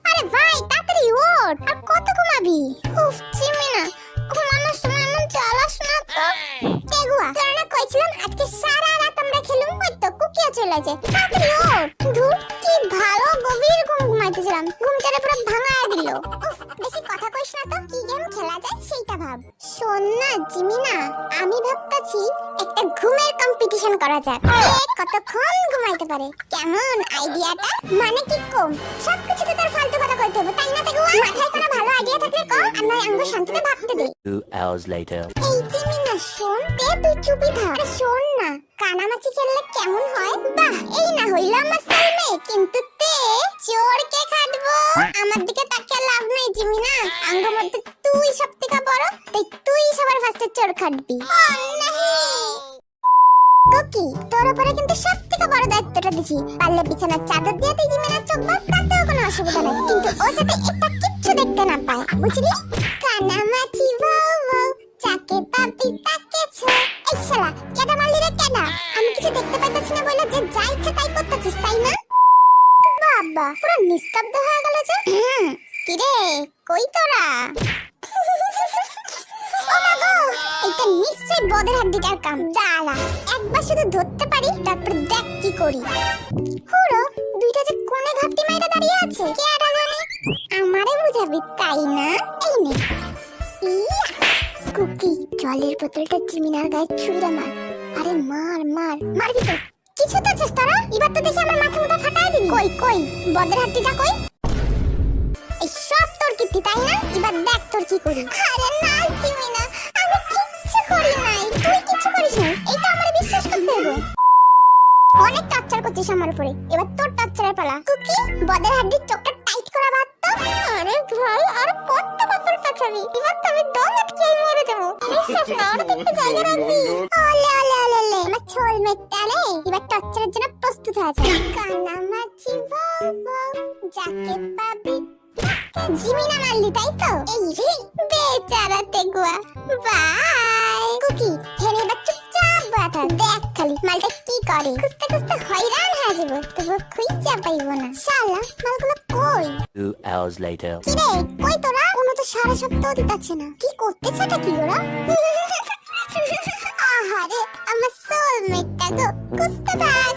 আরে ভাই তাড়াতাড়ি ওঠ, আর কত ঘুমাবি? উফ চিমিনা, ঘুমানোর সময় এমন চালাস না তো। তেগুয়া তোরা না কইছিলাম আজকে সারা রাত আমরা খেলুম, ওই তো কুকিয়া চলে যায়। তাড়াতাড়ি ওঠ। ধুর কি ভালো গভীর ঘুম ঘুমাইতেছিলাম, ঘুমটারে পুরো ভাঙায় দিল। উফ বেশি কথা কইস না তো, কি গেম খেলা যায় সেইটা ভাব। শোন না জিমিনা, আমি ভাবতাছি একটা ঘুমের কম্পিটিশন করা যাক, কে কতক্ষণ ঘুমাইতে পারে। কেমন আইডিয়াটা? মানে কি কম, সবকিছু তো তোর ফালতু কথা কইতে হবে তাই না? তেগুয়া মাথায় কোনো ভালো আইডিয়া থাকলে কম, আমরা আঙ্গুর শান্তিতে ভাবতে দে। 2 hours later. এই জিমিনা শোন, তুই চুপি থাক। আরে শোন না, কানামাছি খেললে কেমন হয়? বাহ, এই না হইল আমার সালমে, কিন্তু তে চোরকে খাটবো। আমার দিকে তাকিয়ে লাভ নাই জিমিনা, আঙ্গ মধ্যে তুই সবথেকে বড়, তাই তুই সবার ফার্স্টে চোর খাটবি। কুকি তোর উপরে কিন্তু সবথেকে বড় দায়িত্বটা দিছি, পারলে বিছানার চাদর দিয়ে তুই জিমিনার চোখ বাঁধ, তাতেও কোনো অসুবিধা নেই, কিন্তু ও যাতে একটা কিচ্ছু দেখতে না পায়, বুঝলি? কানামাছি বউ বউ যাকে পাবি তাকে ছো। এই শালা কেডা মারলি রে কেডা? আমি কিছু দেখতে পাইতাছি না বলে যে যা ইচ্ছা তাই করতেছিস তাই না? বাবা পুরো নিস্তব্ধ হয়ে গেল যে। কি রে কই তোরা? ও মা গো, এটা নিশ্চয়ই বদের হাড্ডিটার কাম। দাঁড়া একবার শুধু ধরতে পারি, তারপর দেখ কি করি। হুড়ো দুইটা যে কোণে ঘাপটি মাইরা দাঁড়িয়ে আছে, কে আড়া জানে? আমারে বুঝাবি তাই না? এই নে। ইয়া কুকি জলের বোতলটা জিমিনার গায়ে ছুঁড়ে মার। আরে মার মার, মারবি তো? কিছু তো চেষ্টা না, এবার তো দেখি আমার মাথা মুথা ফাটাই দিবি। কই কই বদের হাড্ডিটা কই? এই সব তোর কীর্তি তাই না? এবার দেখ তোর কি করি। আরে না জিমিনা, আমি কিচ্ছু করি নাই। তুই কিচ্ছু করিস না, এইটা আমারে বিশ্বাস করতে হবে। অনেক টর্চার করছিস আমার উপরে, এবার তোর টর্চারের পালা। কুকি বদের হাড্ডির চোখটা টাইট করা বাদ তো। আরে ভাই আর কত বাপের পাছাবি, এবার তো আমি দম আটকে মরে যাবো। বিশ্বাস না, আর একটু জায়গা রাখবি। ওলে ওলে ওলে ওলে আমার ছোল মেটটা রে, এবার টর্চারের জন্য প্রস্তুত হয়ে যা। কানামাছি বউ বউ যাকে পাবি জিমিনা মারলি তাই তো? এই রে বেচারা তেগুয়া, বাই। কুকি হেরে এবার চুপচাপ বসা দেখ খালি মালটা কি করে। খুঁজতে খুঁজতে হয়রান হয়ে যাবো, তবু খুঁজে পাইব না। শালা মালগুলো কই? 2 hours later. কি রে কই তোরা? কোনো তো সারা সপ্তাহ দিতাছে না, কি করতেছেটা কি ওরা? আহারে আমার সোলমেটটা গো, খুঁজতে থাক।